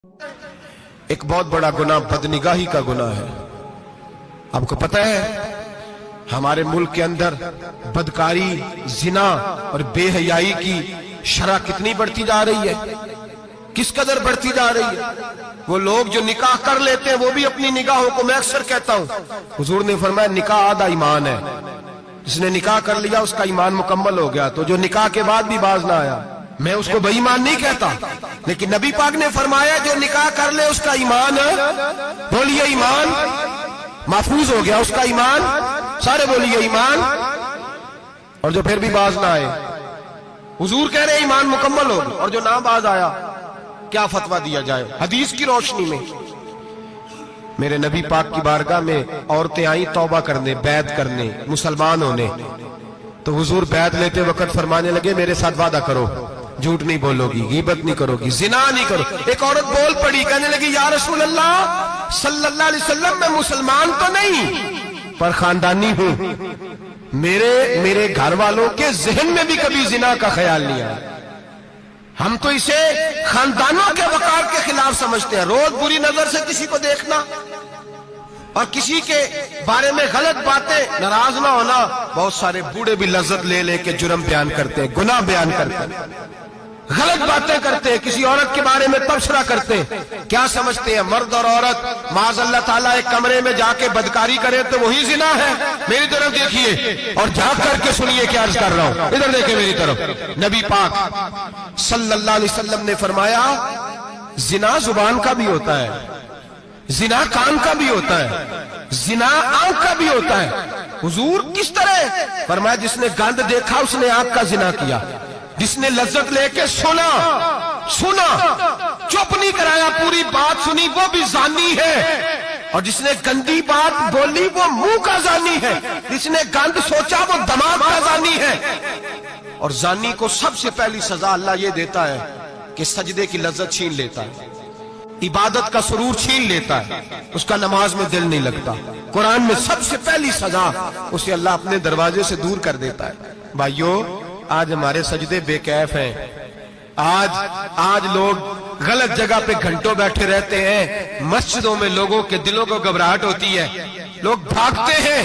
ایک بہت بڑا گناہ بدنگاہی کا گناہ ہے۔ آپ کو پتہ ہے ہمارے ملک کے اندر بدکاری، زنا اور بے حیائی کی شرح کتنی بڑھتی جا رہی ہے، کس قدر بڑھتی جا رہی ہے۔ وہ لوگ جو نکاح کر لیتے ہیں وہ بھی اپنی نگاہوں کو، میں اکثر کہتا ہوں، حضور نے فرمایا نکاح آدھا ایمان ہے، جس نے نکاح کر لیا اس کا ایمان مکمل ہو گیا۔ تو جو نکاح کے بعد بھی باز نہ آیا، میں اس کو بے ایمان نہیں کہتا، لیکن نبی پاک نے فرمایا جو نکاح کر لے اس کا ایمان ہے، بولیے ایمان محفوظ ہو گیا، اس کا ایمان، سارے بولیے ایمان، اور جو پھر بھی باز نہ آئے، حضور کہہ رہے ایمان مکمل ہو گیا، اور جو نہ باز آیا کیا فتویٰ دیا جائے حدیث کی روشنی میں؟ میرے نبی پاک کی بارگاہ میں عورتیں آئیں توبہ کرنے، بیعت کرنے، مسلمان ہونے، تو حضور بیعت لیتے وقت فرمانے لگے میرے ساتھ وعدہ کرو، جھوٹ نہیں بولو گی، غیبت نہیں کرو گی، زنا نہیں کرو۔ ایک عورت بول پڑی، کہنے لگی یا رسول اللہ صلی اللہ علیہ وسلم میں مسلمان تو نہیں پر خاندانی ہوں، میرے گھر والوں کے ذہن میں بھی کبھی زنا کا خیال نہیں آیا، ہم تو اسے خاندانوں کے وقار کے خلاف سمجھتے ہیں۔ روز بری نظر سے کسی کو دیکھنا اور کسی کے بارے میں غلط باتیں، ناراض نہ ہونا۔ بہت سارے بوڑھے بھی لذت لے لے کے جرم بیان کرتے ہیں، گناہ بیان کرتے ہیں، غلط باتیں کرتے ہیں، کسی عورت کے بارے میں تبصرہ کرتے ہیں۔ کیا سمجھتے ہیں مرد اور عورت معاذ اللہ تعالیٰ ایک کمرے میں جا کے بدکاری کرے تو وہی زنا ہے؟ میری طرف دیکھیے اور جھانک کر کے سنیے کیا عرض کر رہا ہوں، ادھر دیکھیں میری طرف۔ نبی پاک صلی اللہ علیہ وسلم نے فرمایا زنا زبان کا بھی ہوتا ہے، زنا کان کا بھی ہوتا ہے، زنا آنکھ کا بھی ہوتا ہے۔ حضور کس طرح فرمایا جس نے گند دیکھا اس نے آنکھ کا زنا کیا، جس نے لذت لے کے سنا چپ نہیں کرایا، پوری بات سنی، وہ بھی زانی ہے، اور جس نے گندی بات بولی وہ منہ کا زانی ہے، جس نے گند سوچا وہ دماغ کا زانی ہے۔ اور زانی کو سب سے پہلی سزا اللہ یہ دیتا ہے کہ سجدے کی لذت چھین لیتا ہے، عبادت کا سرور چھین لیتا ہے، اس کا نماز میں دل نہیں لگتا۔ قرآن میں سب سے پہلی سزا اسے اللہ اپنے دروازے سے دور کر دیتا ہے۔ بھائیو آج ہمارے سجدے بے کیف ہیں، آج لوگ غلط جگہ پہ گھنٹوں بیٹھے رہتے ہیں، مسجدوں میں لوگوں کے دلوں کو گھبراہٹ ہوتی ہے، لوگ بھاگتے ہیں۔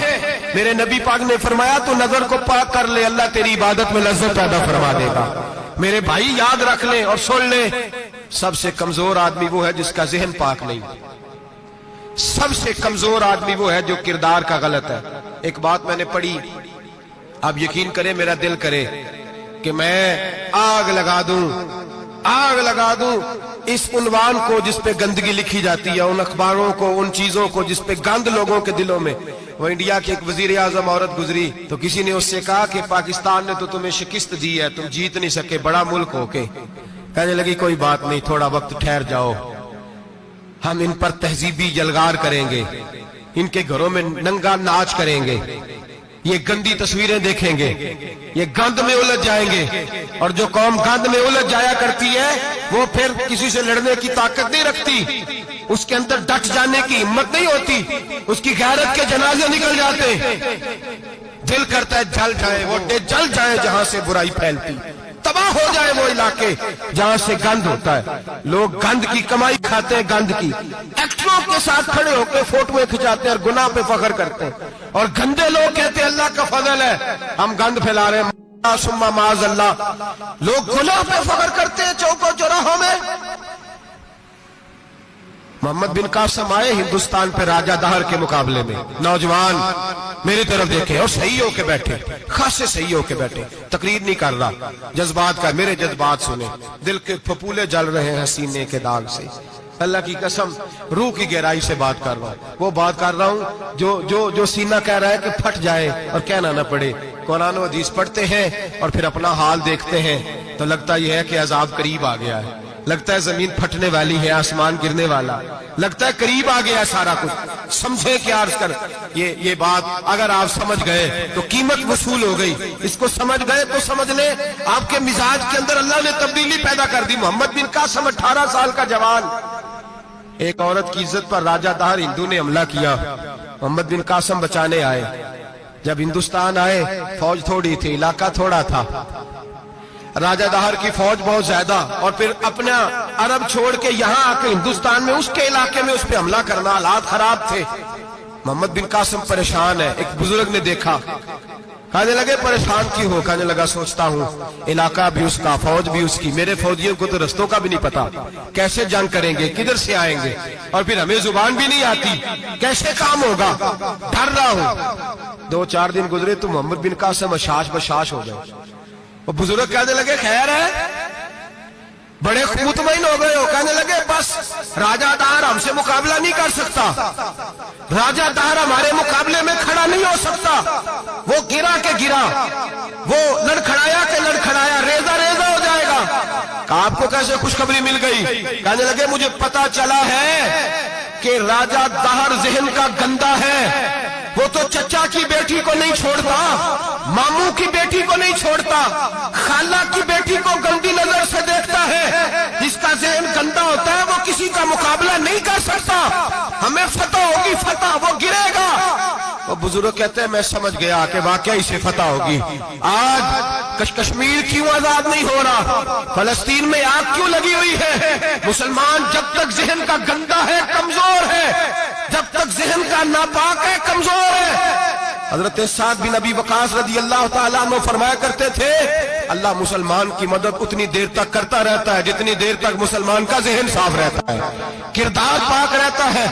میرے نبی پاک نے فرمایا تو نظر کو پاک کر لے، اللہ تیری عبادت میں لذت پیدا فرما دے گا۔ میرے بھائی یاد رکھ لیں اور سن لیں، سب سے کمزور آدمی وہ ہے جس کا ذہن پاک نہیں، سب سے کمزور آدمی وہ ہے جو کردار کا غلط ہے۔ ایک بات میں نے پڑھی، آپ یقین کریں میرا دل کرے کہ میں آگ لگا دوں اس عنوان کو جس پہ گندگی لکھی جاتی ہے، ان اخباروں کو، ان چیزوں کو جس پہ گند لوگوں کے دلوں میں۔ وہ انڈیا کی ایک وزیر اعظم عورت گزری تو کسی نے اس سے کہا کہ پاکستان نے تو تمہیں شکست دی ہے، تم جیت نہیں سکے بڑا ملک ہو کے۔ کہنے لگی کوئی بات نہیں، تھوڑا وقت ٹھہر جاؤ، ہم ان پر تہذیبی جلگار کریں گے، ان کے گھروں میں ننگا ناچ کریں گے، یہ گندی تصویریں دیکھیں گے، یہ گند میں الجھ جائیں گے۔ اور جو قوم گند میں الجھ جایا کرتی ہے وہ پھر کسی سے لڑنے کی طاقت نہیں رکھتی، اس کے اندر ڈٹ جانے کی ہمت نہیں ہوتی، اس کی غیرت کے جنازے نکل جاتے، دل کرتا ہے جل جائے وہ جل جائے جہاں سے برائی پھیلتی، تباہ ہو جائے وہ علاقے جہاں سے گند ہوتا ہے۔ لوگ گند کی کمائی کھاتے ہیں، گند کی، ایکٹروں کے ساتھ کھڑے ہو کے فوٹویں کھچاتے ہیں اور گناہ پہ فخر کرتے ہیں، اور گندے لوگ کہتے ہیں اللہ کا فضل ہے ہم گند پھیلا رہے ہیں، ثم معاذ اللہ۔ لوگ گناہ پہ فخر کرتے ہیں چوکوں چوراہوں میں۔ محمد بن قاسم آئے ہندوستان پہ راجہ دہر کے مقابلے میں، نوجوان میری طرف دیکھیں اور صحیح ہو کے بیٹھے، خاصے صحیح ہو کے بیٹھے، تقریر نہیں کر رہا، جذبات کا، میرے جذبات سنیں، دل کے پھپولے جل رہے ہیں سینے کے داغ سے، اللہ کی قسم روح کی گہرائی سے بات کر رہا ہوں، وہ بات کر رہا ہوں جو سینہ کہہ رہا ہے کہ پھٹ جائے اور کہنا نہ پڑے۔ قرآن و حدیث پڑھتے ہیں اور پھر اپنا حال دیکھتے ہیں تو لگتا یہ ہے کہ عذاب قریب آ گیا ہے، لگتا ہے زمین پھٹنے والی ہے، آسمان گرنے والا، لگتا ہے قریب آ گیا ہے سارا کچھ۔ سمجھے کیا عرض کر، یہ بات اگر آپ سمجھ گئے تو قیمت وصول ہو گئی، اس کو سمجھ گئے تو سمجھ لیں آپ کے مزاج کے اندر اللہ نے تبدیلی پیدا کر دی۔ محمد بن قاسم 18 سال کا جوان، ایک عورت کی عزت پر راجہ دہر ہندو نے حملہ کیا، محمد بن قاسم بچانے آئے۔ جب ہندوستان آئے فوج تھوڑی تھی، علاقہ تھوڑا تھا، راجہ دہر کی فوج بہت زیادہ، اور پھر اپنا عرب چھوڑ کے یہاں آ کے ہندوستان میں اس کے علاقے میں اس پہ حملہ کرنا، حالات خراب تھے۔ محمد بن قاسم پریشان ہے۔ ایک بزرگ نے دیکھا، کہنے لگے پریشان کیوں ہو؟ کہنے لگا سوچتا ہوں علاقہ بھی اس کا، فوج بھی اس کی، میرے فوجیوں کو تو رستوں کا بھی نہیں پتا، کیسے جنگ کریں گے، کدھر سے آئیں گے، اور پھر ہمیں زبان بھی نہیں آتی، کیسے کام ہوگا، ڈر رہا ہوں۔ 2-4 دن گزرے تو محمد بن قاسم اشاش بشاش ہو گئے۔ وہ بزرگ کہنے لگے خیر ہے، بڑے مطمئن ہو گئے ہو؟ کہنے لگے بس راجہ دہر ہم سے مقابلہ نہیں کر سکتا، راجہ دہر ہمارے مقابلے میں کھڑا نہیں ہو سکتا، وہ گرا کے گرا، وہ لڑکھڑایا کے لڑکھڑایا، ریزہ ریزہ ہو جائے گا۔ کہا آپ کو کیسے خوشخبری مل گئی؟ کہنے لگے مجھے پتا چلا ہے کہ راجہ دہر ذہن کا گندا ہے، وہ تو چچا کی بیٹی کو نہیں چھوڑتا، ماموں کی بیٹی کو نہیں چھوڑتا، خالہ کی بیٹی کو گندی نظر سے دیکھتا ہے۔ جس کا ذہن گندا ہوتا ہے وہ کسی کا مقابلہ نہیں کر سکتا، ہمیں فتح ہوگی، فتح، وہ گرے گا۔ وہ بزرگ کہتے ہیں میں سمجھ گیا کہ واقعی سے فتح ہوگی۔ آج کشمیر کیوں آزاد نہیں ہو رہا، فلسطین میں آگ کیوں لگی ہوئی ہے؟ مسلمان جب تک ذہن کا گندا ہے کمزور ہے، جب تک ذہن کا ناپاک ہے کمزور ہے۔ حضرت سعد بن ابی وقاص رضی اللہ تعالیٰ عنہ فرمایا کرتے تھے اللہ مسلمان کی مدد اتنی دیر تک کرتا رہتا ہے جتنی دیر تک مسلمان کا ذہن صاف رہتا ہے، کردار پاک رہتا ہے۔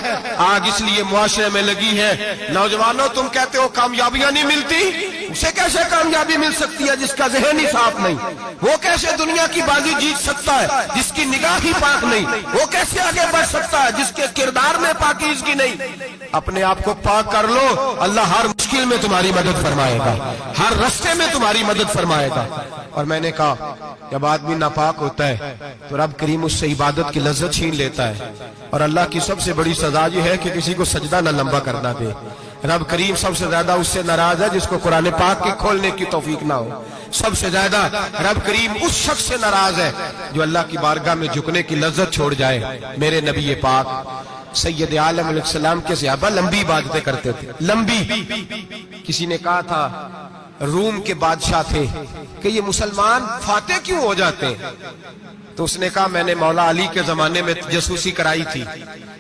آگ اس لیے معاشرے میں لگی ہے۔ نوجوانوں تم کہتے ہو کامیابیاں نہیں ملتی، اسے کیسے کامیابی مل سکتی ہے جس کا ذہن ہی صاف نہیں؟ وہ کیسے دنیا کی بازی جیت سکتا ہے جس کی نگاہ ہی پاک نہیں؟ وہ کیسے آگے بڑھ سکتا ہے جس کے کردار میں پاکیزگی نہیں؟ اپنے آپ کو پاک کر لو، اللہ ہر مشکل میں تمہاری مدد فرمائے گا، ہر رستے میں تمہاری مدد فرمائے گا۔ اور میں نے کہا جب آدمی ناپاک ہوتا ہے تو رب کریم اس سے عبادت کی لذت چھین لیتا ہے، اور اللہ کی سب سے بڑی سزا یہ ہے کہ کسی کو سجدہ نہ لمبا کرنا دے۔ رب کریم سب سے زیادہ اس سے ناراض ہے جس کو قرآن پاک کے کھولنے کی توفیق نہ ہو۔ سب سے زیادہ رب کریم اس شخص سے ناراض ہے جو اللہ کی بارگاہ میں جھکنے کی لذت چھوڑ جائے۔ میرے نبی پاک سید عالم علیہ السلام کے صحابہ لمبی عبادتیں کرتے تھے، لمبی۔ کسی نے کہا تھا روم کے بادشاہ تھے کہ یہ مسلمان فاتح کیوں ہو جاتے ہیں؟ تو اس نے کہا میں نے مولا علی کے زمانے میں جاسوسی کرائی تھی،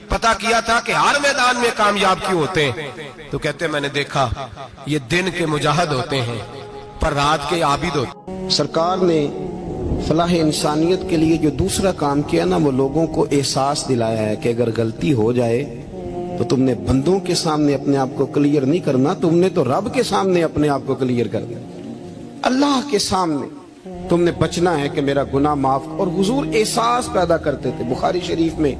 پتا کیا تھا کہ ہر میدان میں کامیاب کیوں ہوتے ہیں۔ تو کہتے میں نے دیکھا یہ دن کے مجاہد ہوتے ہیں پر رات کے عابد ہوتے ہیں۔ سرکار نے فلاح انسانیت کے لیے جو دوسرا کام کیا نا، وہ لوگوں کو احساس دلایا ہے کہ اگر غلطی ہو جائے تو تم نے بندوں کے سامنے اپنے آپ کو کلیئر نہیں کرنا، تم نے تو رب کے سامنے اپنے آپ کو کلیئر کرنا، اللہ کے سامنے تم نے بچنا ہے کہ میرا گناہ معاف۔ اور حضور احساس پیدا کرتے تھے۔ بخاری شریف میں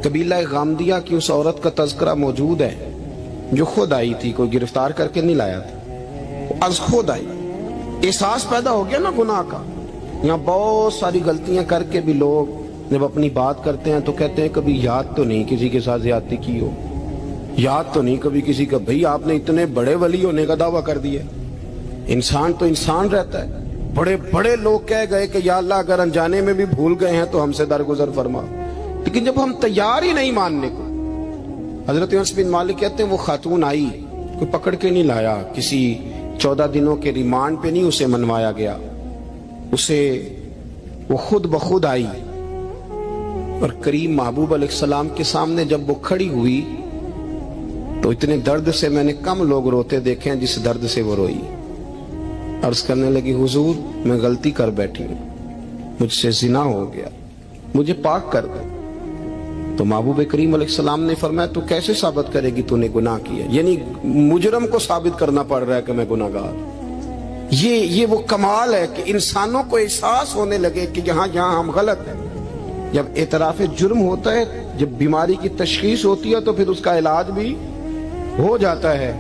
قبیلہ غامدیہ کی اس عورت کا تذکرہ موجود ہے جو خود آئی تھی، کوئی گرفتار کر کے نہیں لایا تھا، وہ از خود آئی۔ احساس پیدا ہو گیا نا گناہ کا۔ یہاں بہت ساری غلطیاں کر کے بھی لوگ جب اپنی بات کرتے ہیں تو کہتے ہیں کبھی یاد تو نہیں کسی کے ساتھ زیادتی کی ہو، یاد تو نہیں کبھی کسی کا، بھئی آپ نے اتنے بڑے ولی ہونے کا دعویٰ کر دیا۔ انسان تو انسان رہتا ہے۔ بڑے بڑے لوگ کہہ گئے کہ یا اللہ اگر انجانے میں بھی بھول گئے ہیں تو ہم سے درگزر فرما، لیکن جب ہم تیار ہی نہیں ماننے کو۔ حضرت انس بن مالک کہتے ہیں وہ خاتون آئی، کوئی پکڑ کے نہیں لایا، کسی 14 دنوں کے ریمانڈ پہ نہیں اسے منوایا گیا، اسے وہ خود بخود آئی، اور کریم محبوب علیہ السلام کے سامنے جب وہ کھڑی ہوئی تو اتنے درد سے میں نے کم لوگ روتے دیکھے ہیں جس درد سے وہ روئی۔ عرض کرنے لگی حضور میں غلطی کر بیٹھی ہوں، مجھ سے زنا ہو گیا، مجھے پاک کر دے۔ تو محبوب کریم علیہ السلام نے فرمایا تو کیسے ثابت کرے گی تو نے گناہ کیا؟ یعنی مجرم کو ثابت کرنا پڑ رہا ہے کہ میں گناہ گار۔ یہ وہ کمال ہے کہ انسانوں کو احساس ہونے لگے کہ یہاں ہم غلط ہیں۔ جب اعتراف جرم ہوتا ہے، جب بیماری کی تشخیص ہوتی ہے تو پھر اس کا علاج بھی ہو جاتا ہے۔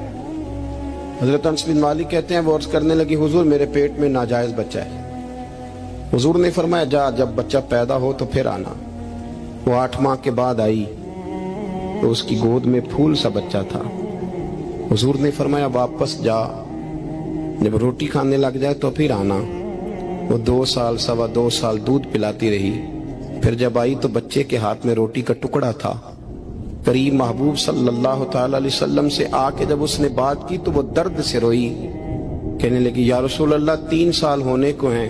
حضرت انس بن مالک کہتے ہیں وہ عرض کرنے لگی حضور میرے پیٹ میں ناجائز بچہ ہے۔ حضور نے فرمایا جا جب بچہ پیدا ہو تو پھر آنا۔ وہ 8 ماہ کے بعد آئی تو اس کی گود میں پھول سا بچہ تھا۔ حضور نے فرمایا واپس جا، جب روٹی کھانے لگ جائے تو پھر آنا۔ وہ 2 سال 2.25 سال دودھ پلاتی رہی، پھر جب آئی تو بچے کے ہاتھ میں روٹی کا ٹکڑا تھا۔ کریم محبوب صلی اللہ تعالی علیہ وسلم سے آ کے جب اس نے بات کی تو وہ درد سے روئی، کہنے لگی یا رسول اللہ 3 سال ہونے کو ہیں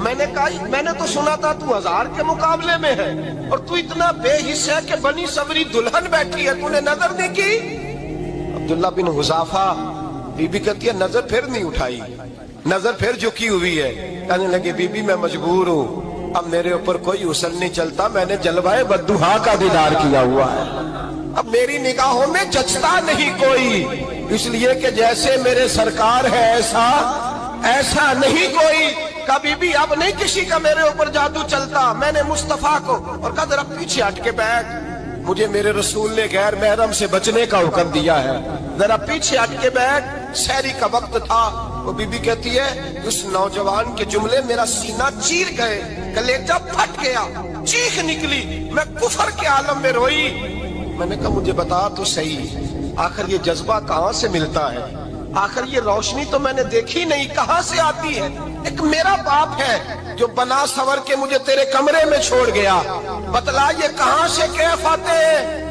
میں نے کہا میں نے تو سنا تھا تو 1000 کے مقابلے میں ہے اور تو اتنا بے حس ہے کہ بنی صبری دلہن بیٹھی ہے، تو نے نظر نہیں کی؟ عبداللہ بن حذافہ، بی بی کہتی ہے نظر پھر نہیں اٹھائی، نظر پھر جھکی ہوئی ہے. کہنے لگے بی بی میں مجبور ہوں، اب میرے اوپر کوئی حسن نہیں چلتا، میں نے جلوائے بدوحا کا دیدار کیا ہوا ہے، اب میری نگاہوں میں جچتا نہیں کوئی، اس لیے کہ جیسے میرے سرکار ہے ایسا نہیں کوئی. کبھی بھی اب نہیں کسی کا میرے اوپر جادو چلتا. میں نے مصطفیٰ کو اور کہا ذرا پیچھے ہٹ کے بیٹھ، مجھے میرے رسول نے غیر محرم سے بچنے کا حکم دیا ہے، ذرا پیچھے ہٹ کے بیٹھ. سحری کا وقت تھا. وہ بی بی کہتی ہے اس نوجوان کے جملے میرا سینہ چیر گئے، کلیجہ پھٹ گیا، چیخ نکلی، میں کفر کے عالم میں روئی. میں نے کہا مجھے بتا تو صحیح، آخر یہ جذبہ کہاں سے ملتا ہے؟ آخر یہ روشنی تو میں نے دیکھی نہیں، کہاں سے آتی ہے؟ ایک میرا باپ ہے جو بنا سور کے مجھے تیرے کمرے میں چھوڑ گیا، بتلا یہ کہاں سے کیف آتے ہیں؟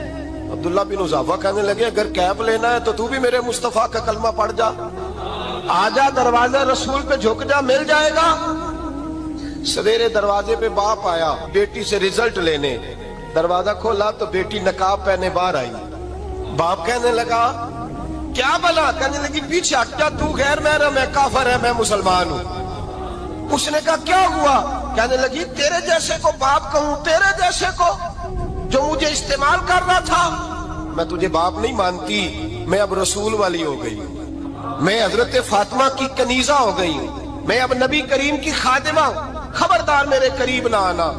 عبداللہ بن حذافہ کہنے لگے اگر کیف لینا ہے تو تو بھی میرے مصطفیٰ کا کلمہ پڑھ جا، آجا دروازے رسول پہ جھک جا، مل جائے گا. سویرے دروازے پہ باپ آیا بیٹی سے رزلٹ لینے، دروازہ کھولا تو بیٹی نقاب پہنے باہر آئی. باپ کہنے لگا کیا بنا؟ کہنے لگی پیچھے ہٹ جا، تو غیر محرم ہے، کافر ہے، میں مسلمان ہوں. اس نے کہا کیا ہوا؟ کہنے لگی تیرے جیسے کو باپ کہوں، تیرے جیسے کو جو مجھے استعمال کر رہا تھا. میں تجھے باپ نہیں مانتی، میں اب رسول والی ہو گئی ہوں، میں حضرت فاطمہ کی کنیزہ ہو گئی ہوں، میں اب نبی کریم کی خادمہ ہوں، خبردار میرے قریب نہ آنا.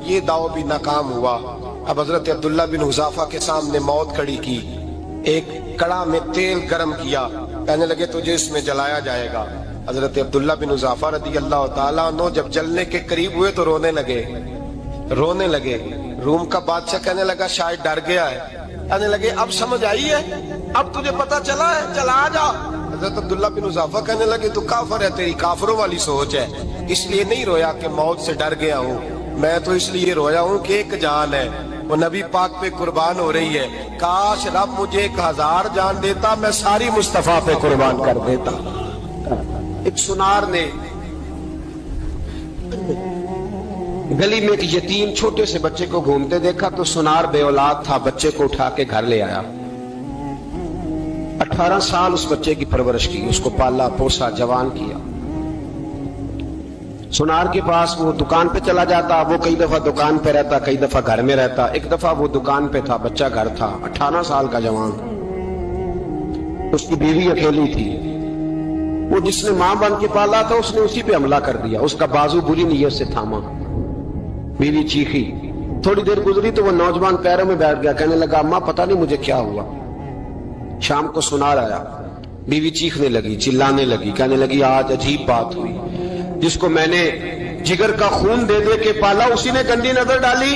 یہ دعو بھی ناکام ہوا. اب حضرت عبداللہ بن حذافہ کے سامنے موت کھڑی کی، ایک کڑا میں تیل گرم کیا، کہنے لگے تجھے اس میں جلایا جائے گا. حضرت عبداللہ بن حذافہ رضی اللہ تعالیٰ عنہ جب جلنے کے قریب ہوئے تو رونے لگے. روم کا بادشاہ کہنے لگا شاید ڈر گیا ہے. کہنے لگے اب سمجھ آئی ہے، اب تجھے پتا چلا ہے، چلا آ جا. حضرت عبداللہ بن حذافہ کہنے لگے تو کافر ہے، تیری کافروں والی سوچ ہے. اس لیے نہیں رویا کہ موت سے ڈر گیا ہوں، میں تو اس لیے رویا ہوں کہ ایک جان ہے، وہ نبی پاک پہ قربان ہو رہی ہے. کاش رب مجھے 1000 جان دیتا، میں ساری مصطفیٰ پہ قربان کر دیتا. ایک سنار نے گلی میں ایک یتیم چھوٹے سے بچے کو گھومتے دیکھا تو سنار بے اولاد تھا، بچے کو اٹھا کے گھر لے آیا. 18 سال اس بچے کی پرورش کی، اس کو پالا پوسا جوان کیا. سنار کے پاس وہ دکان پہ چلا جاتا، وہ کئی دفعہ دکان پہ رہتا، کئی دفعہ گھر میں رہتا. ایک دفعہ وہ دکان پہ تھا، بچہ گھر تھا، 18 سال کا جوان. اس کی بیوی اکیلی تھی. وہ جس نے ماں بن کے پالا تھا اس نے اسی پہ حملہ کر دیا، اس کا بازو بری نیت سے تھاما. بیوی چیخی. تھوڑی دیر گزری تو وہ نوجوان پیروں میں بیٹھ گیا، کہنے لگا اماں پتہ نہیں مجھے کیا ہوا. شام کو سنار آیا، بیوی چیخنے لگی، چلانے لگی، کہنے لگی آج عجیب بات ہوئی، جس کو میں نے جگر کا خون دے دے کے پالا اسی نے گندی نظر ڈالی.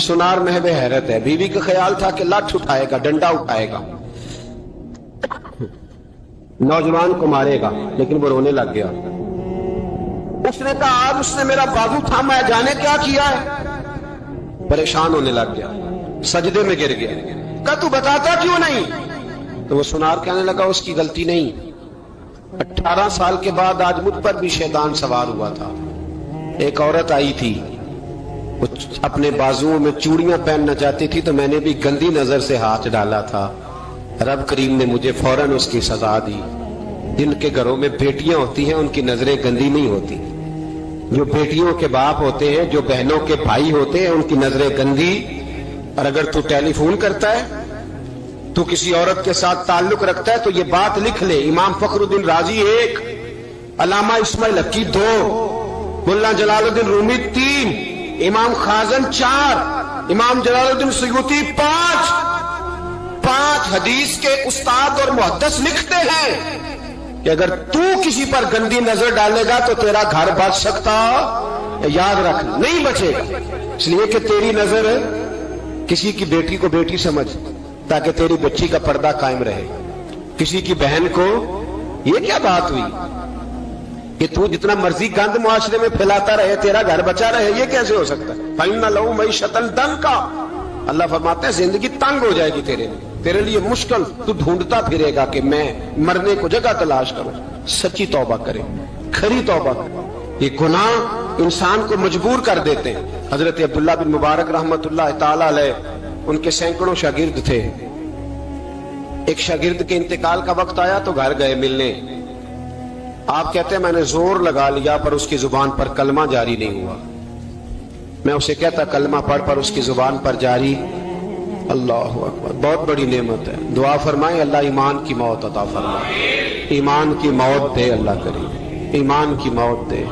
سنار محو حیرت ہے. بیوی کا خیال تھا کہ لاٹھ اٹھائے گا، ڈنڈا اٹھائے گا، نوجوان کو مارے گا، لیکن وہ رونے لگ گیا. اس نے کہا آج اس نے میرا بازو تھاما ہے، جانے کیا کیا ہے. پریشان ہونے لگ گیا، سجدے میں گر گیا. کہا تو بتاتا کیوں نہیں؟ تو وہ سنار کہنے لگا اس کی غلطی نہیں، 18 سال کے بعد آج مجھ پر بھی شیطان سوار ہوا تھا. ایک عورت آئی تھی، وہ اپنے بازوؤں میں چوڑیاں پہننا چاہتی تھی تو میں نے بھی گندی نظر سے ہاتھ ڈالا تھا. رب کریم نے مجھے فوراً اس کی سزا دی. جن کے گھروں میں بیٹیاں ہوتی ہیں ان کی نظریں گندی نہیں ہوتی. جو بیٹیوں کے باپ ہوتے ہیں، جو بہنوں کے بھائی ہوتے ہیں، ان کی نظریں گندی. اور اگر تو ٹیلی فون کرتا ہے، تو کسی عورت کے ساتھ تعلق رکھتا ہے تو یہ بات لکھ لے، امام فخر الدین رازی 1، علامہ اسماعیل حقی 2، ملا جلال الدین رومی 3، امام خازن 4، امام جلال الدین سیوطی 5 حدیث کے استاد اور محدث لکھتے ہیں کہ اگر تو کسی پر گندی نظر ڈالے گا تو تیرا گھر بچ سکتا، یاد رکھ نہیں بچے گا. اس لیے کہ تیری نظر کسی کی بیٹی کو بیٹی سمجھ تاکہ تیری بچی کا پردہ قائم رہے. کسی کی بہن کو یہ کیا بات ہوئی کہ تو جتنا مرضی گند معاشرے میں پھیلاتا رہے تیرا گھر بچا رہے، یہ کیسے ہو سکتا ہے؟ فَإِنَّ لَهُ مَعِيشَةً ضَنْكَ. اللہ فرماتے ہیں زندگی تنگ ہو جائے گی تیرے لیے مشکل. تو ڈھونڈتا پھرے گا کہ میں مرنے کو جگہ تلاش کروں. سچی توبہ کرے، کھری توبہ کرے. یہ گناہ انسان کو مجبور کر دیتے ہیں. حضرت عبداللہ بن مبارک رحمت اللہ تعالی علیہ ان کے سینکڑوں شاگرد تھے. ایک شاگرد کے انتقال کا وقت آیا تو گھر گئے ملنے. آپ کہتے ہیں میں نے زور لگا لیا پر اس کی زبان پر کلمہ جاری نہیں ہوا. میں اسے کہتا کلمہ پڑھ پر اس کی زبان پر جاری. اللہ اکبر, بہت بڑی نعمت ہے. دعا فرمائیں اللہ ایمان کی موت عطا فرمائے, ایمان کی موت دے اللہ کریم, ایمان کی موت دے.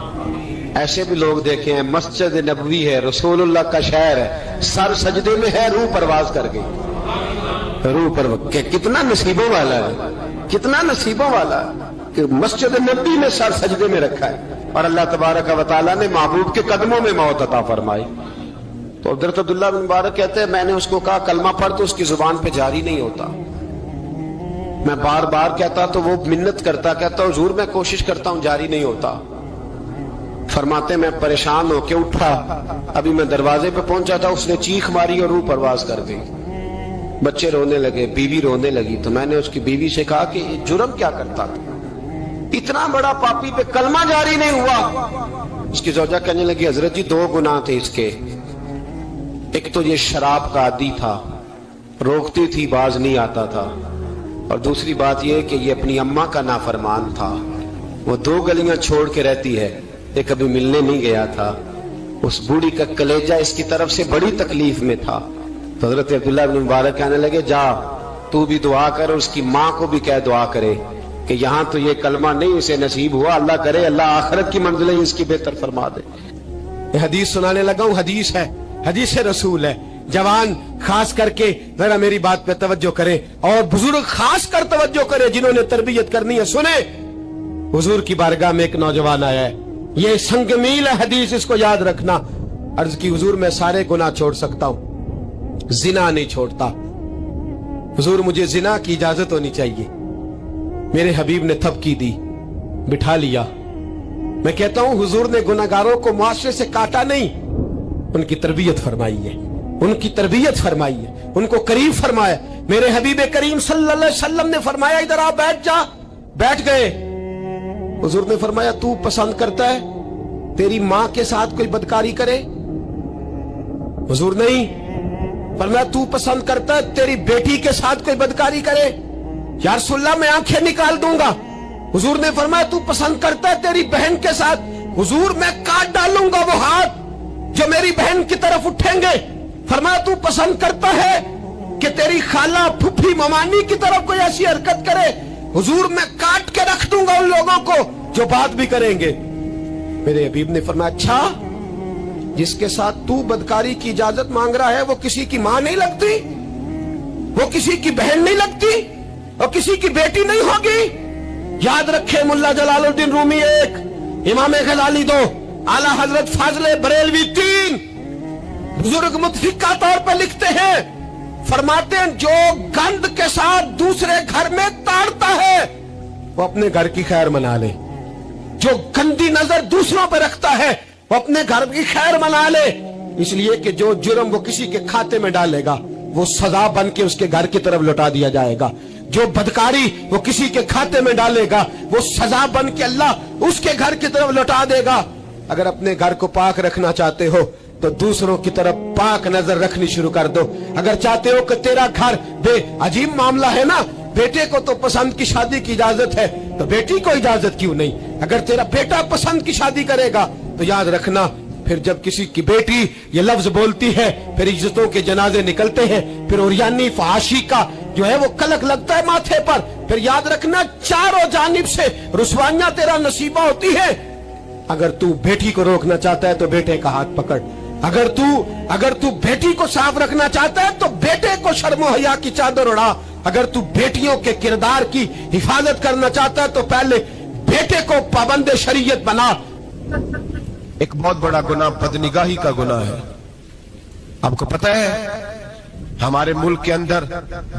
ایسے بھی لوگ دیکھے ہیں, مسجد نبوی ہے, رسول اللہ کا شہر ہے, سر سجدے میں ہے, روح پرواز کر گئی. روح پر کتنا نصیبوں والا ہے, کتنا نصیبوں والا ہے کہ مسجد نبی میں سر سجدے میں رکھا ہے اور اللہ تبارک و تعالیٰ نے محبوب کے قدموں میں موت عطا فرمائی. تو حضرت عبداللہ بن مبارک کہتے ہیں میں نے اس کو کہا کلمہ پڑھ تو اس کی زبان پہ جاری نہیں ہوتا. میں بار بار کہتا تو وہ منت کرتا, کہتا حضور میں کوشش کرتا ہوں جاری نہیں ہوتا. فرماتے میں پریشان ہو کے اٹھا, ابھی میں دروازے پہ پہنچا تھا, اس نے چیخ ماری اور روح پرواز کر گئی. بچے رونے لگے, بیوی رونے لگی. تو میں نے اس کی بیوی سے کہا کہ جرم کیا کرتا تھا, اتنا بڑا پاپی پہ کلمہ جاری نہیں ہوا. اس کی زوجہ کہنے لگی حضرت جی 2 گناہ تھے اس کے. ایک تو یہ شراب کا عادی تھا, روکتی تھی باز نہیں آتا تھا, اور دوسری بات یہ کہ یہ اپنی اماں کا نافرمان تھا. وہ 2 گلیاں چھوڑ کے رہتی ہے, یہ کبھی ملنے نہیں گیا تھا. اس بوڑھی کا کلیجہ اس کی طرف سے بڑی تکلیف میں تھا. تو حضرت عبداللہ بن مبارک کہنے لگے جا تو بھی دعا کر, اور اس کی ماں کو بھی کہہ دعا کرے کہ یہاں تو یہ کلمہ نہیں اسے نصیب ہوا, اللہ کرے اللہ آخرت کی منزلیں اس کی بہتر فرما دے. یہ حدیث سنانے لگا ہوں, حدیث ہے, حدیث رسول ہے. جوان خاص کر کے ذرا میری بات پہ توجہ کریں, اور بزرگ خاص کر توجہ کریں جنہوں نے تربیت کرنی ہے. سنیں, حضور کی بارگاہ میں ایک نوجوان آیا ہے, یہ سنگ میل ہے حدیث, اس کو یاد رکھنا. عرض کی حضور میں سارے گناہ چھوڑ سکتا ہوں, زنا نہیں چھوڑتا. حضور مجھے زنا کی اجازت ہونی چاہیے. میرے حبیب نے تھپکی دی, بٹھا لیا. میں کہتا ہوں حضور نے گناہگاروں کو معاشرے سے کاٹا نہیں, ان کی تربیت فرمائی ہے, ان کی تربیت فرمائی ہے, ان کو قریب فرمایا. میرے حبیب کریم صلی اللہ علیہ وسلم نے فرمایا ادھر آ بیٹھ جا, بیٹھ گئے. حضور نے فرمایا تو پسند کرتا ہے تیری ماں کے ساتھ کوئی بدکاری کرے؟ حضور نہیں. فرمایا تو پسند کرتا ہے تیری بیٹی کے ساتھ کوئی بدکاری کرے؟ یا رسول اللہ میں آنکھیں نکال دوں گا. حضور نے فرمایا تو پسند کرتا ہے تیری بہن کے ساتھ؟ حضور میں کاٹ ڈالوں گا وہ ہاتھ جو میری بہن کی طرف اٹھیں گے. فرمایا تو پسند کرتا ہے کہ تیری خالہ پھپھی ممانی کی طرف کوئی ایسی حرکت کرے؟ حضور میں کاٹ کے رکھ دوں گا ان لوگوں کو جو بات بھی کریں گے. میرے حبیب نے فرمایا اچھا جس کے ساتھ تو بدکاری کی اجازت مانگ رہا ہے وہ کسی کی ماں نہیں لگتی, وہ کسی کی بہن نہیں لگتی, اور کسی کی بیٹی نہیں ہوگی؟ یاد رکھے ملا جلال الدین رومی 1, امام غزالی 2, اعلیٰ حضرت فاضل بریلوی 3. بزرگ متفقہ طور پر لکھتے ہیں, فرماتے ہیں جو گند کے ساتھ دوسرے گھر میں تاڑتا ہے وہ اپنے گھر کی خیر منا لے. جو گندی نظر دوسروں پہ رکھتا ہے وہ اپنے گھر کی خیر منا لے. اس لیے کہ جو جرم وہ کسی کے کھاتے میں ڈالے گا وہ سزا بن کے اس کے گھر کی طرف لوٹا دیا جائے گا. جو بدکاری وہ کسی کے کھاتے میں ڈالے گا وہ سزا بن کے اللہ اس کے گھر کی طرف لوٹا دے گا. اگر اپنے گھر کو پاک رکھنا چاہتے ہو تو دوسروں کی طرف پاک نظر رکھنی شروع کر دو. اگر چاہتے ہو کہ تیرا گھر بے عجیب معاملہ ہے نا, بیٹے کو تو پسند کی شادی کی اجازت ہے تو بیٹی کو اجازت کیوں نہیں؟ اگر تیرا بیٹا پسند کی شادی کرے گا تو یاد رکھنا پھر جب کسی کی بیٹی یہ لفظ بولتی ہے پھر عزتوں کے جنازے نکلتے ہیں, پھر اوریانی فحاشی کا جو ہے وہ کلک لگتا ہے ماتھے پر. پھر یاد رکھنا چاروں جانب سے رسوائیاں تیرا نصیبہ ہوتی ہے. اگر تو بیٹی کو روکنا چاہتا ہے تو بیٹے کا ہاتھ پکڑ. اگر تو بیٹی کو صاف رکھنا چاہتا ہے تو بیٹے کو شرم و حیا کی چادر اڑا. اگر تو بیٹیوں کے کردار کی حفاظت کرنا چاہتا ہے تو پہلے بیٹے کو پابند شریعت بنا. ایک بہت بڑا گناہ بدنگاہی کا گناہ ہے. آپ کو پتہ ہے ہمارے ملک کے اندر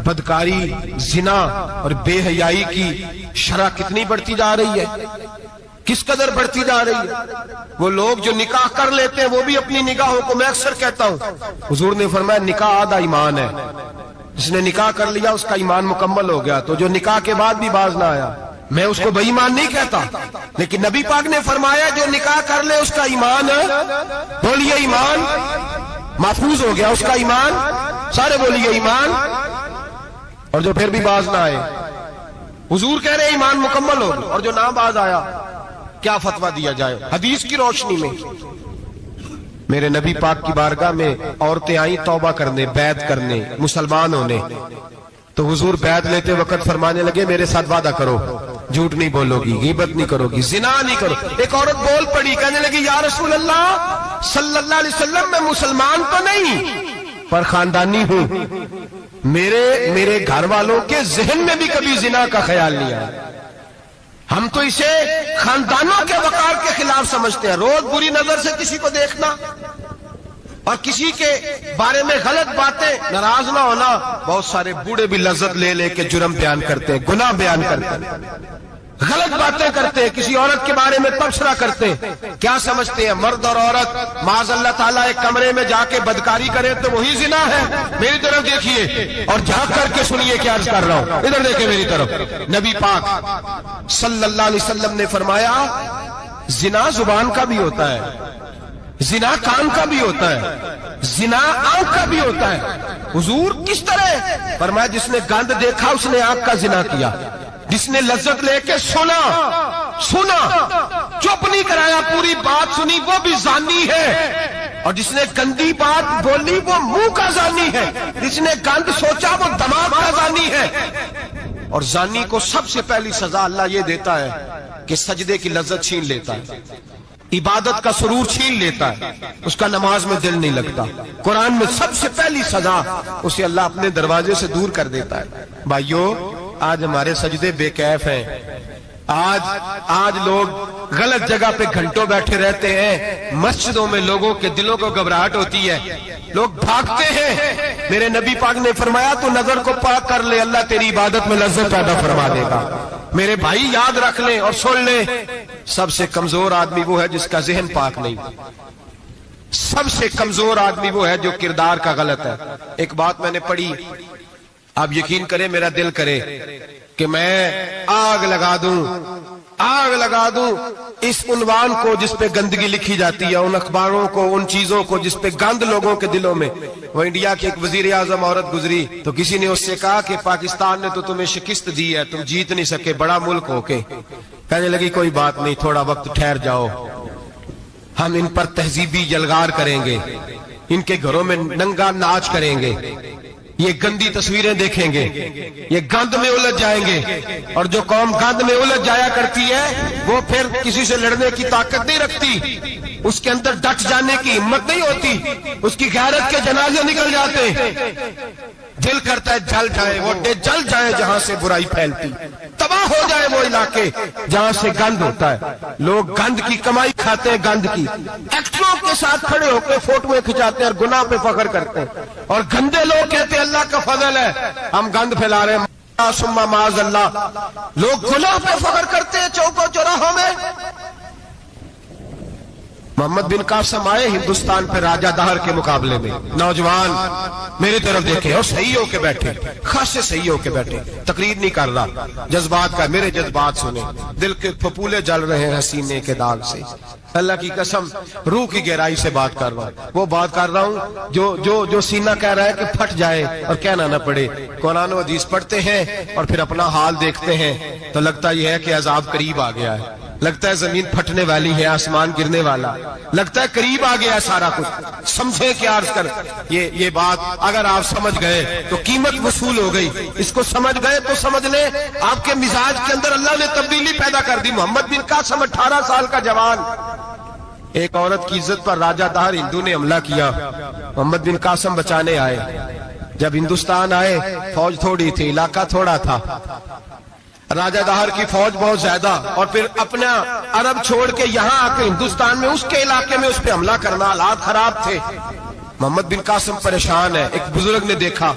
بدکاری, زنا اور بے حیائی کی شرح کتنی بڑھتی جا رہی ہے, کس قدر بڑھتی جا رہی ہے. وہ لوگ جو نکاح کر لیتے ہیں وہ بھی اپنی نگاہوں کو, میں اکثر کہتا ہوں حضور نے فرمایا نکاح آدھا ایمان ہے. جس نے نکاح کر لیا اس کا ایمان مکمل ہو گیا. تو جو نکاح کے بعد بھی باز نہ آیا, میں اس کو بے ایمان نہیں کہتا، لیکن نبی پاک نے فرمایا جو نکاح کر لے اس کا ایمان، بولیے ایمان محفوظ ہو گیا، اس کا ایمان، سارے بولیے ایمان، اور جو پھر بھی باز نہ آئے، حضور کہہ رہے ایمان مکمل ہو گیا، اور جو نہ باز آیا کیا فتویٰ دیا جائے حدیث کی روشنی میں؟ میرے نبی پاک کی بارگاہ میں عورتیں آئیں توبہ کرنے، بیعت کرنے، مسلمان ہونے، تو حضور بیعت لیتے وقت فرمانے لگے میرے ساتھ وعدہ کرو، جھوٹ نہیں بولو گی، غیبت نہیں کرو گی، زنا نہیں کرو۔ ایک عورت بول پڑی، کہنے لگی یا رسول اللہ صلی اللہ علیہ وسلم میں مسلمان تو نہیں پر خاندانی ہوں، میرے گھر والوں کے ذہن میں بھی کبھی زنا کا خیال نہیں آیا، ہم تو اسے خاندانوں کے وقار کے خلاف سمجھتے ہیں۔ روز بری نظر سے کسی کو دیکھنا اور کسی کے بارے میں غلط باتیں، ناراض نہ ہونا۔ بہت سارے بوڑھے بھی لذت لے لے کے جرم بیان کرتے ہیں، گناہ بیان کرتے ہیں، غلط باتیں کرتے ہیں، کسی عورت کے بارے میں تبصرہ کرتے ہیں۔ کیا سمجھتے ہیں مرد اور عورت معاذ اللہ تعالیٰ ایک کمرے میں جا کے بدکاری کرے تو وہی زنا ہے؟ میری طرف دیکھیے اور جھانک کر کے سنیے کیا عرض کر رہا ہوں، ادھر دیکھیں میری طرف۔ نبی پاک صلی اللہ علیہ وسلم نے فرمایا زنا زبان کا بھی ہوتا ہے، زنا کان کا بھی ہوتا ہے، زنا آنکھ کا بھی ہوتا ہے۔ حضور کس طرح؟ فرمایا جس نے گند دیکھا اس نے آنکھ کا زنا کیا، جس نے لذت لے کے سنا چپ نہیں کرایا، پوری بات سنی، وہ بھی زانی ہے، اور جس نے گندی بات بولی وہ منہ کا زانی ہے، جس نے گند سوچا وہ دماغ کا زانی ہے۔ اور زانی کو سب سے پہلی سزا اللہ یہ دیتا ہے کہ سجدے کی لذت چھین لیتا ہے، عبادت کا سرور چھین لیتا ہے، اس کا نماز میں دل نہیں لگتا۔ قرآن میں سب سے پہلی سزا اسے اللہ اپنے دروازے سے دور کر دیتا ہے۔ بھائیو آج ہمارے سجدے بے کیف ہیں، آج لوگ غلط جگہ پہ گھنٹوں بیٹھے رہتے ہیں، مسجدوں میں لوگوں کے دلوں کو گھبراہٹ ہوتی ہے، لوگ بھاگتے ہیں۔ میرے نبی پاک نے فرمایا تو نظر کو پاک کر لے، اللہ تیری عبادت میں لذت پیدا فرما دے گا۔ میرے بھائی یاد رکھ لیں اور سن لیں، سب سے کمزور آدمی وہ ہے جس کا ذہن پاک نہیں، سب سے کمزور آدمی وہ ہے جو کردار کا غلط ہے۔ ایک بات میں نے پڑھی، آپ یقین کریں میرا دل کرے کہ میں آگ لگا دوں اس عنوان کو جس پہ گندگی لکھی جاتی ہے، ان اخباروں کو، ان چیزوں کو جس پہ گند لوگوں کے دلوں میں۔ وہ انڈیا کی ایک وزیر اعظم عورت گزری تو کسی نے اس سے کہا کہ پاکستان نے تو تمہیں شکست دی ہے، تم جیت نہیں سکے بڑا ملک ہو کے۔ کہنے لگی کوئی بات نہیں، تھوڑا وقت ٹھہر جاؤ، ہم ان پر تہذیبی یلغار کریں گے، ان کے گھروں میں ننگا ناچ کریں گے، یہ گندی تصویریں دیکھیں گے، یہ گند میں الجھ جائیں گے۔ اور جو قوم گند میں الجھ جایا کرتی ہے وہ پھر کسی سے لڑنے کی طاقت نہیں رکھتی، اس کے اندر ڈٹ جانے کی ہمت نہیں ہوتی، اس کی غیرت کے جنازے نکل جاتے ہیں۔ دل کرتا ہے جل جائے وہ جل جائے جہاں سے برائی پھیلتی، تباہ ہو جائے وہ علاقے جہاں سے گند ہوتا ہے۔ لوگ گند کی کمائی کھاتے ہیں، گند کی، ایکٹروں کے ساتھ کھڑے ہو کے فوٹویں کھچاتے ہیں اور گناہ پہ فخر کرتے ہیں، اور گندے لوگ کہتے ہیں اللہ کا فضل ہے ہم گند پھیلا رہے ہیں، ثم معاذ اللہ۔ لوگ گناہ پہ فخر کرتے ہیں چوکوں چوراہوں میں۔ محمد بن قاسم آئے ہندوستان پہ راجہ دہر کے مقابلے میں، نوجوان میری طرف دیکھے اور صحیح ہو کے بیٹھے، خاصے صحیح ہو کے بیٹھے، تقریر نہیں کر رہا، جذبات کا، میرے جذبات سنیں، دل کے پھپولے جل رہے ہیں حسینے کے داغ سے، اللہ کی قسم روح کی گہرائی سے بات کر رہا ہوں، وہ بات کر رہا ہوں جو سینہ کہہ رہا ہے کہ پھٹ جائے اور کہنا نہ پڑے۔ قرآن و حدیث پڑھتے ہیں اور پھر اپنا حال دیکھتے ہیں تو لگتا یہ ہے کہ عذاب قریب آ گیا ہے، لگتا ہے زمین پھٹنے والی ہے، آسمان گرنے والا، لگتا ہے قریب آ گیا ہے سارا کچھ۔ سمجھے کہ عرض کر یہ بات اگر آپ سمجھ گئے تو قیمت وصول ہو گئی، اس کو سمجھ گئے تو سمجھ لیں آپ کے مزاج کے اندر اللہ نے تبدیلی پیدا کر دی۔ محمد بن قاسم 18 سال کا جوان، ایک عورت کی عزت پر راجہ دہر ہندو نے حملہ کیا، محمد بن قاسم بچانے آئے۔ جب ہندوستان آئے فوج تھوڑی تھی، علاقہ تھوڑا تھا، راجہ دہر کی فوج بہت زیادہ، اور پھر اپنا عرب چھوڑ کے یہاں آ کے ہندوستان میں اس کے علاقے میں اس پہ حملہ کرنا، حالات خراب تھے۔ محمد بن قاسم پریشان ہے، ایک بزرگ نے دیکھا،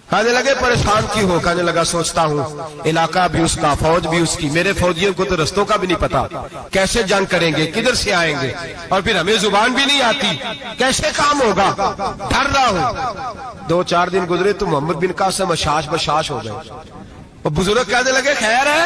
کہنے لگے پریشان کیوں ہو؟ کہنے لگا سوچتا ہوں علاقہ بھی اس کا، فوج بھی اس کی، میرے فوجیوں کو تو رستوں کا بھی نہیں پتا، کیسے جنگ کریں گے، کدھر سے آئیں گے، اور پھر ہمیں زبان بھی نہیں آتی، کیسے کام ہوگا، ڈر رہا ہوں۔ 2-4 دن گزرے تو محمد بن قاسم اشاش بشاش ہو گئے۔ وہ بزرگ کہنے لگے خیر ہے؟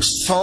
100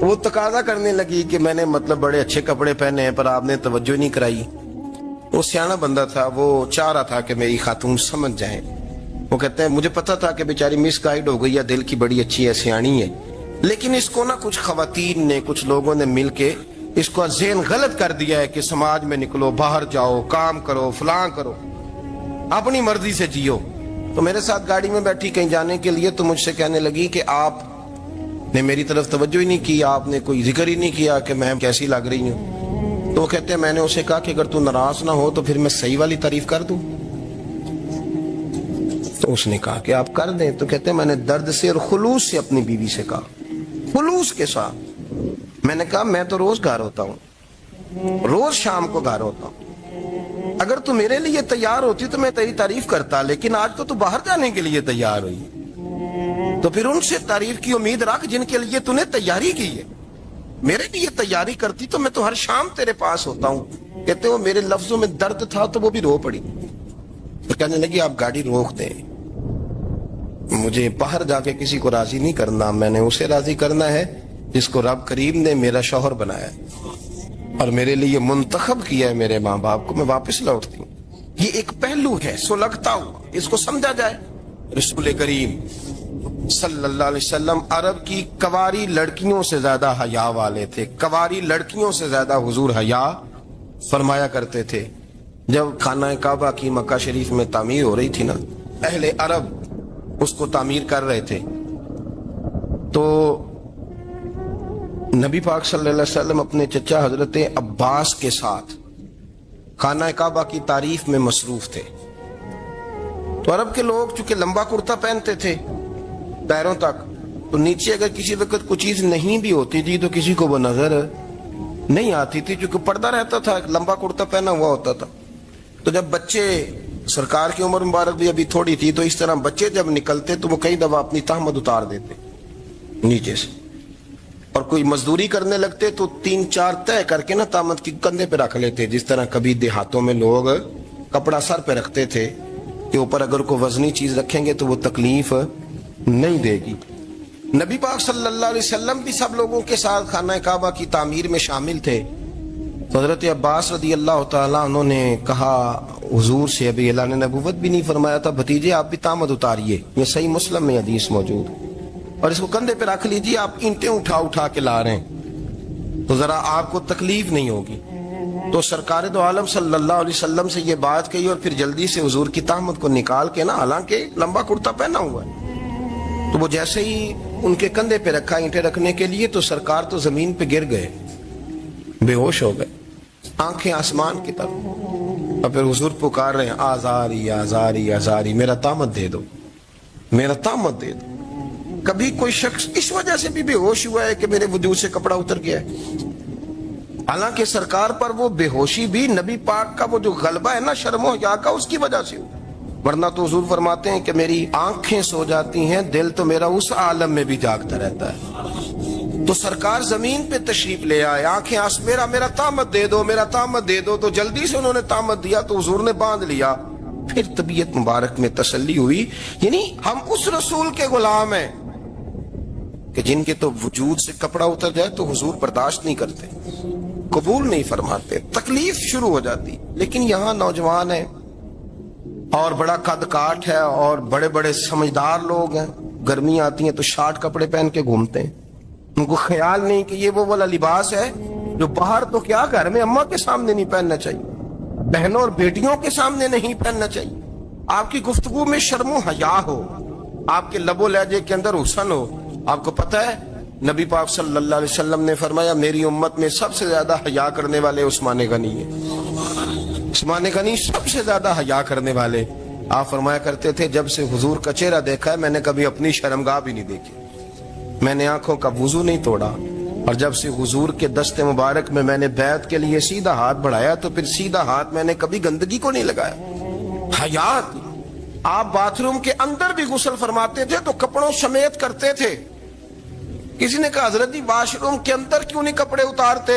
وہ تقاضا کرنے لگی کہ میں نے مطلب بڑے اچھے کپڑے پہنے ہیں پر آپ نے توجہ نہیں کرائی. وہ سیاںا بندہ تھا, وہ چاہ رہا تھا کہ میری خاتون سمجھ جائیں. وہ کہتے ہیں مجھے پتا تھا کہ بیچاری مس گائیڈ ہو گئی ہے, دل کی بڑی اچھی ہے, سیاਣੀ ہے, لیکن اس کو نا کچھ خواتین نے, کچھ لوگوں نے مل کے اس کو ذہن غلط کر دیا ہے کہ سماج میں نکلو, باہر جاؤ, کام کرو, فلاں کرو, اپنی مرضی سے جیو. تو میرے ساتھ گاڑی میں بیٹھی کہیں جانے کے لیے, تو مجھ سے کہنے لگی کہ آپ نے میری طرف توجہ ہی نہیں کی, آپ نے کوئی ذکر ہی نہیں کیا کہ میں کیسی لگ رہی ہوں. تو وہ کہتے ہیں میں نے اسے کہا کہ اگر تو ناراض نہ ہو تو پھر میں صحیح والی تعریف کر دوں. تو اس نے کہا کہ آپ کر دیں. تو کہتے ہیں میں نے درد سے اور خلوص سے اپنی بیوی سے کہا, خلوص کے ساتھ. میں نے کہا میں تو روز گھر ہوتا ہوں, روز شام کو گھر ہوتا ہوں, اگر تو میرے لیے تیار ہوتی تو میں تیری تعریف کرتا, لیکن آج تو باہر جانے کے لیے تیار ہوئی, تو پھر ان سے تعریف کی امید رکھ جن کے لیے تو نے تیاری کی ہے. میرے لیے تیاری کرتی تو میں تو ہر شام تیرے پاس ہوتا ہوں. کہتے وہ میرے لفظوں میں درد تھا تو وہ بھی رو پڑی. تو کہنے لگی آپ گاڑی روک دیں, مجھے باہر جا کے کسی کو راضی نہیں کرنا, میں نے اسے راضی کرنا ہے جس کو رب کریم نے میرا شوہر بنایا اور میرے لیے منتخب کیا ہے میرے ماں باپ کو. میں واپس لوٹتی ہوں. یہ ایک پہلو ہے سلگتا ہوا, اس کو سمجھا جائے. رسول کریم صلی اللہ علیہ وسلم عرب کی کواری لڑکیوں سے زیادہ حیا والے تھے, کواری لڑکیوں سے زیادہ حضور حیا فرمایا کرتے تھے. جب خانہ کعبہ کی مکہ شریف میں تعمیر ہو رہی تھی نا, اہل عرب اس کو تعمیر کر رہے تھے, تو نبی پاک صلی اللہ علیہ وسلم اپنے چچا حضرت عباس کے ساتھ خانہ کعبہ کی تعریف میں مصروف تھے. تو عرب کے لوگ چونکہ لمبا کرتا پہنتے تھے پیروں تک, تو نیچے اگر کسی وقت کوئی چیز نہیں بھی ہوتی تھی تو کسی کو وہ نظر نہیں آتی تھی, چونکہ پردہ رہتا تھا, لمبا کرتا پہنا ہوا ہوتا تھا. تو جب بچے, سرکار کی عمر مبارک بھی ابھی تھوڑی تھی, تو اس طرح بچے جب نکلتے تو وہ کئی دفعہ اپنی تہمت اتار دیتے نیچے سے, اور کوئی مزدوری کرنے لگتے تو 3-4 طے کر کے نا تہمت کی کندھے پہ رکھ لیتے, جس طرح کبھی دیہاتوں میں لوگ کپڑا سر پہ رکھتے تھے کہ اوپر اگر کوئی وزنی چیز رکھیں گے تو وہ تکلیف نہیں دے گی. نبی پاک صلی اللہ علیہ وسلم بھی سب لوگوں کے ساتھ خانہ کعبہ کی تعمیر میں شامل تھے. تو حضرت عباس رضی اللہ تعالیٰ انہوں نے کہا حضور سے, ابھی اللہ نے نبوت بھی نہیں فرمایا تھا, بھتیجے آپ بھی تہمت اتاریے, یہ صحیح مسلم میں حدیث موجود, اور اس کو کندھے پہ رکھ لیجیے, آپ اینٹیں اٹھا اٹھا کے لا رہے ہیں تو ذرا آپ کو تکلیف نہیں ہوگی. تو سرکار دو عالم صلی اللہ علیہ وسلم سے یہ بات کہی, اور پھر جلدی سے حضور کی تہمت کو نکال کے نا, حالانکہ لمبا کرتا پہنا ہوا ہے, تو وہ جیسے ہی ان کے کندھے پہ رکھا اینٹیں رکھنے کے لیے, تو سرکار تو زمین پہ گر گئے, بے ہوش ہو گئے, آنکھیں آسمان کی طرف, اور پھر حضور پکار رہے ہیں آزاری آزاری آزاری, میرا تہمت دے دو, میرا تہمت دے دو. کبھی کوئی شخص اس وجہ سے بھی بے ہوش ہوا ہے کہ میرے وجود سے کپڑا اتر گیا ہے, حالانکہ سرکار پر وہ بے ہوشی بھی نبی پاک کا وہ جو غلبہ ہے نا شرم و حیا کا, اس کی وجہ سے ہوا. ورنہ تو حضور فرماتے ہیں کہ میری آنکھیں سو جاتی ہیں, دل تو میرا اس عالم میں بھی جاگتا رہتا ہے. تو سرکار زمین پہ تشریف لے آئے, آنکھیں میرا تہمت دے دو, میرا تہمت دے دو. تو جلدی سے انہوں نے تہمت دیا تو حضور نے باندھ لیا. پھر طبیعت مبارک میں تسلی ہوئی, یعنی ہم اس رسول کے غلام ہیں کہ جن کے تو وجود سے کپڑا اتر جائے تو حضور برداشت نہیں کرتے, قبول نہیں فرماتے, تکلیف شروع ہو جاتی. لیکن یہاں نوجوان ہیں اور بڑا قد کاٹ ہے اور بڑے بڑے سمجھدار لوگ ہیں, گرمی آتی ہیں تو شارٹ کپڑے پہن کے گھومتے ہیں. ان کو خیال نہیں کہ یہ وہ والا لباس ہے جو باہر تو کیا گھر میں اماں کے سامنے نہیں پہننا چاہیے, بہنوں اور بیٹیوں کے سامنے نہیں پہننا چاہیے. آپ کی گفتگو میں شرم و حیا ہو, آپ کے لب و لہجے کے اندر حسن ہو. آپ کو پتہ ہے نبی پاک صلی اللہ علیہ وسلم نے فرمایا میری امت میں سب سے زیادہ حیا کرنے والے عثمان غنی ہیں. عثمان غنی سب سے زیادہ حیا کرنے والے. آپ فرمایا کرتے تھے جب سے حضور کا چہرہ دیکھا ہے میں نے کبھی اپنی شرمگاہ بھی نہیں دیکھی, میں نے آنکھوں کا وضو نہیں توڑا, اور جب سے حضور کے دست مبارک میں نے بیعت کے لیے سیدھا ہاتھ بڑھایا تو پھر سیدھا ہاتھ میں نے کبھی گندگی کو نہیں لگایا. حیات. آپ باتھ روم کے اندر بھی غسل فرماتے تھے تو کپڑوں سمیت کرتے تھے. کسی نے کہا حضرت جی واش روم کے اندر کیوں نہیں کپڑے اتارتے؟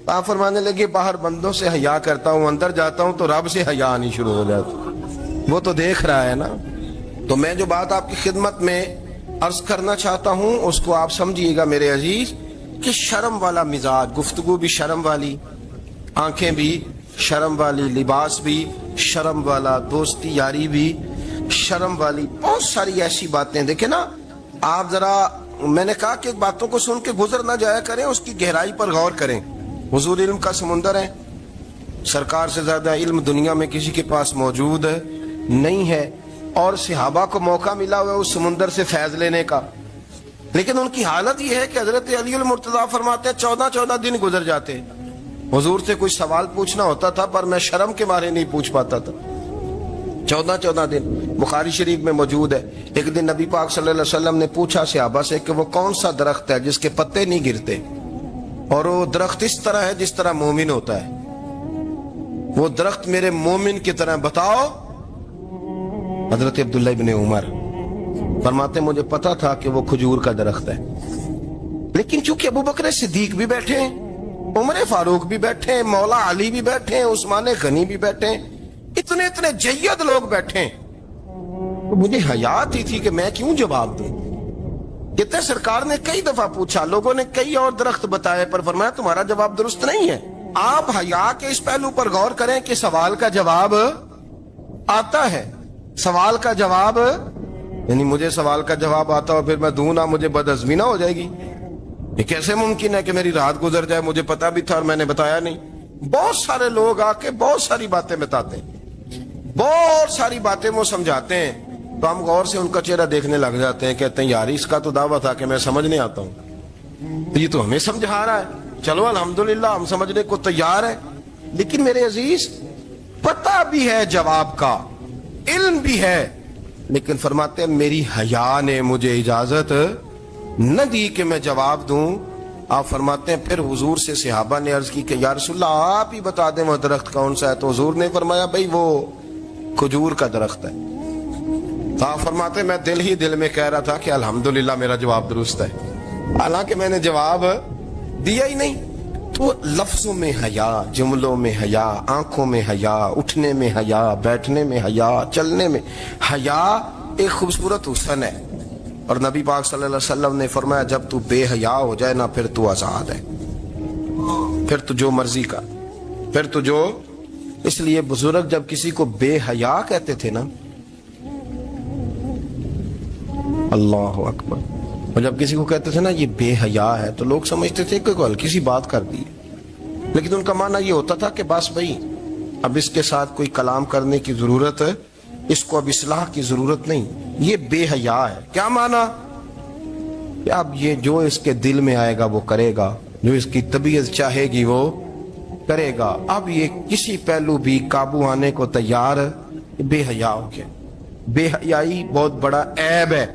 آپ فرمانے لگے باہر بندوں سے حیا کرتا ہوں, اندر جاتا ہوں تو رب سے حیا آنی شروع ہو جاتی, وہ تو دیکھ رہا ہے نا. تو میں جو بات آپ کی خدمت میں عرض کرنا چاہتا ہوں اس کو آپ سمجھیے گا میرے عزیز, کہ شرم والا مزاج، گفتگو بھی شرم والی، آنکھیں بھی شرم والی، لباس بھی شرم والا، دوستی یاری بھی شرم والی، بہت ساری ایسی باتیں. دیکھیں نا آپ ذرا، میں نے کہا کہ باتوں کو سن کے گزر نہ جایا کریں، اس کی گہرائی پر غور کریں. حضور علم کا سمندر ہے، سرکار سے زیادہ علم دنیا میں کسی کے پاس موجود نہیں ہے، اور صحابہ کو موقع ملا ہوا ہے اس سمندر سے فیض لینے کا. لیکن ان کی حالت یہ ہے کہ حضرت علی المرتضیٰ فرماتے ہیں 14 دن گزر جاتے. حضور سے کوئی سوال پوچھنا ہوتا تھا پر میں شرم کے مارے نہیں پوچھ پاتا تھا. 14 دن بخاری شریف میں موجود ہے. ایک دن نبی پاک صلی اللہ علیہ وسلم نے پوچھا صحابہ سے کہ وہ کون سا درخت ہے جس کے پتے نہیں گرتے، اور وہ درخت اس طرح ہے جس طرح مومن ہوتا ہے. وہ درخت میرے مومن کی طرح بتاؤ. حضرت عبداللہ ابن عمر فرماتے مجھے پتا تھا کہ وہ کھجور کا درخت ہے، لیکن چونکہ ابو بکر صدیق بھی بیٹھے ہیں، عمر فاروق بھی بیٹھے ہیں، مولا علی بھی بیٹھے ہیں، عثمان غنی بھی بیٹھے ہیں، اتنے جید لوگ بیٹھے ہیں، تو مجھے حیا آتی تھی کہ میں کیوں جواب دوں. کہتے سرکار نے کئی دفعہ پوچھا، لوگوں نے کئی اور درخت بتائے، پر فرمایا تمہارا جواب درست نہیں ہے. آپ حیا کے اس پہلو پر غور کریں کہ سوال کا جواب آتا ہے. سوال کا جواب یعنی مجھے سوال کا جواب آتا ہو پھر میں دوں نہ، مجھے بدعزمی نہ ہو جائے گی. یہ کیسے ممکن ہے کہ میری رات گزر جائے مجھے پتا بھی تھا اور میں نے بتایا نہیں. بہت سارے لوگ آ کے بہت ساری باتیں بتاتے ہیں، بہت ساری باتیں وہ سمجھاتے ہیں، تو ہم غور سے ان کا چہرہ دیکھنے لگ جاتے ہیں، کہتے ہیں یار اس کا تو دعویٰ تھا کہ میں سمجھنے آتا ہوں، تو یہ تو ہمیں سمجھا رہا ہے. چلو الحمدللہ ہم سمجھنے کو تیار ہیں. لیکن میرے عزیز پتہ بھی ہے جواب کا، علم بھی ہے، لیکن فرماتے ہیں میری حیا نے مجھے اجازت نہ دی کہ میں جواب دوں. آپ فرماتے ہیں پھر حضور سے صحابہ نے عرض کی کہ یا رسول اللہ آپ ہی بتا دیں وہ درخت کون سا ہے. تو حضور نے فرمایا بھئی وہ کھجور کا درخت ہے. تو آپ فرماتے ہیں میں دل میں کہہ رہا تھا کہ الحمدللہ میرا جواب درست ہے، حالانکہ میں نے جواب دیا ہی نہیں. تو لفظوں میں حیا، جملوں میں حیا، آنکھوں میں حیا، اٹھنے میں حیا، بیٹھنے میں حیا، چلنے میں حیا ایک خوبصورت حسن ہے. اور نبی پاک صلی اللہ علیہ وسلم نے فرمایا جب تو بے حیا ہو جائے نا پھر تو آزاد ہے، پھر تو جو مرضی کا، پھر تو جو. اس لیے بزرگ جب کسی کو بے حیا کہتے تھے نا، اللہ اکبر، اور جب کسی کو کہتے تھے نا یہ بے حیا ہے تو لوگ سمجھتے تھے کہ کوئی ہلکی سی بات کر دی، لیکن ان کا معنی یہ ہوتا تھا کہ بس بھائی اب اس کے ساتھ کوئی کلام کرنے کی ضرورت ہے، اس کو اب اصلاح کی ضرورت نہیں، یہ بے حیا ہے. کیا معنی کہ اب یہ جو اس کے دل میں آئے گا وہ کرے گا، جو اس کی طبیعت چاہے گی وہ کرے گا. اب یہ کسی پہلو بھی قابو آنے کو تیار بے حیا ہو گیا. بے حیائی بہت بڑا عیب ہے.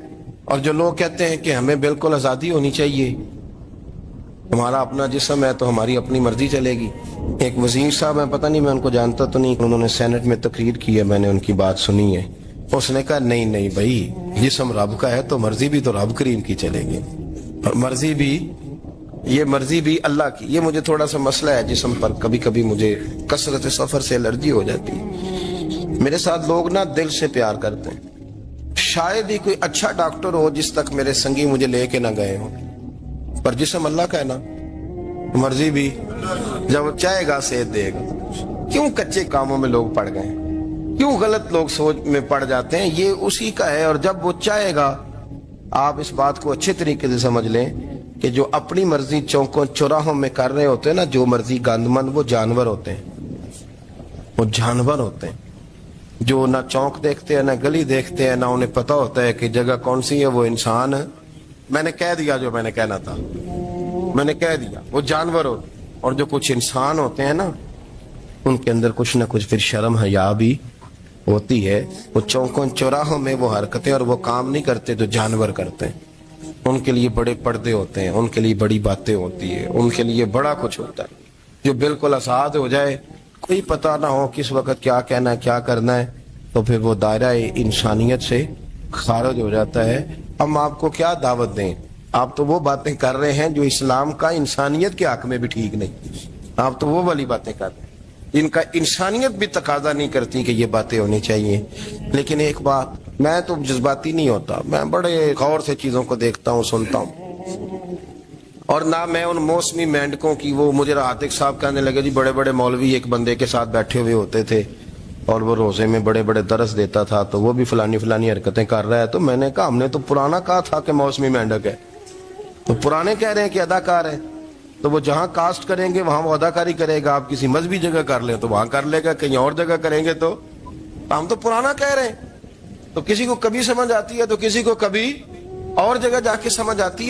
اور جو لوگ کہتے ہیں کہ ہمیں بالکل آزادی ہونی چاہیے، ہمارا اپنا جسم ہے تو ہماری اپنی مرضی چلے گی. ایک وزیر صاحب ہیں، پتہ نہیں میں ان کو جانتا تو نہیں، انہوں نے سینٹ میں تقریر کی ہے، میں نے ان کی بات سنی ہے. اس نے کہا نہیں بھائی جسم رب کا ہے تو مرضی بھی تو رب کریم کی چلے گی، اور مرضی بھی اللہ کی. یہ مجھے تھوڑا سا مسئلہ ہے جسم پر، کبھی کبھی مجھے کثرت سفر سے الرجی ہو جاتی ہے. میرے ساتھ لوگ نا دل سے پیار کرتے ہیں. شاید ہی کوئی اچھا ڈاکٹر ہو جس تک میرے سنگی مجھے لے کے نہ گئے ہوں، پر جسم اللہ کا ہے نا، مرضی بھی جب چاہے گا صحت دے گا. کیوں کچے کاموں میں لوگ پڑ گئے، کیوں غلط لوگ سوچ میں پڑ جاتے ہیں؟ یہ اسی کا ہے. اور جب وہ چاہے گا، آپ اس بات کو اچھے طریقے سے سمجھ لیں کہ جو اپنی مرضی چوکوں چوراہوں میں کر رہے ہوتے ہیں نا، جو مرضی گندمند، وہ جانور ہوتے ہیں، وہ جانور ہوتے ہیں جو نہ چونک دیکھتے ہیں، نہ گلی دیکھتے ہیں، نہ انہیں پتہ ہوتا ہے کہ جگہ کون سی ہے. وہ انسان، میں نے کہہ دیا جو میں نے کہنا تھا، میں نے کہہ دیا، وہ جانور ہوتے ہیں. اور جو کچھ انسان ہوتے ہیں نا، ان کے اندر کچھ نہ کچھ پھر شرم حیا بھی ہوتی ہے. وہ چوکوں چوراہوں میں وہ حرکتیں اور وہ کام نہیں کرتے جو جانور کرتے ہیں. ان کے لیے بڑے پردے ہوتے ہیں، ان کے لیے بڑی باتیں ہوتی ہے، ان کے لیے بڑا کچھ ہوتا ہے. جو بالکل آزاد ہو جائے، کوئی پتہ نہ ہو کس وقت کیا کہنا ہے کیا کرنا ہے، تو پھر وہ دائرہ انسانیت سے خارج ہو جاتا ہے. ہم آپ کو کیا دعوت دیں؟ آپ تو وہ باتیں کر رہے ہیں جو اسلام کا انسانیت کے حق میں بھی ٹھیک نہیں. آپ تو وہ والی باتیں کر رہے ہیں جن کا انسانیت بھی تقاضا نہیں کرتی کہ یہ باتیں ہونی چاہیے. لیکن ایک بات، میں تو جذباتی نہیں ہوتا، میں بڑے غور سے چیزوں کو دیکھتا ہوں، سنتا ہوں. اور نہ میں ان موسمی مینڈکوں کی. وہ مجھے عاتق صاحب کہنے لگے جی بڑے بڑے مولوی ایک بندے کے ساتھ بیٹھے ہوئے ہوتے تھے اور وہ روزے میں بڑے بڑے درس دیتا تھا تو وہ بھی فلانی فلانی حرکتیں کر رہا ہے. تو میں نے کہا ہم نے تو پرانا کہا تھا کہ موسمی مینڈک ہے, تو پرانے کہہ رہے ہیں کہ اداکار ہے. تو وہ جہاں کاسٹ کریں گے وہاں وہ اداکاری کرے گا. آپ کسی مذہبی جگہ کر لیں تو وہاں کر لے گا, کہیں اور جگہ کریں گے تو ہم تو پرانا کہہ رہے ہیں. تو کسی کو کبھی سمجھ آتی ہے تو کسی کو کبھی اور جگہ جا کے سمجھ آتی ہے.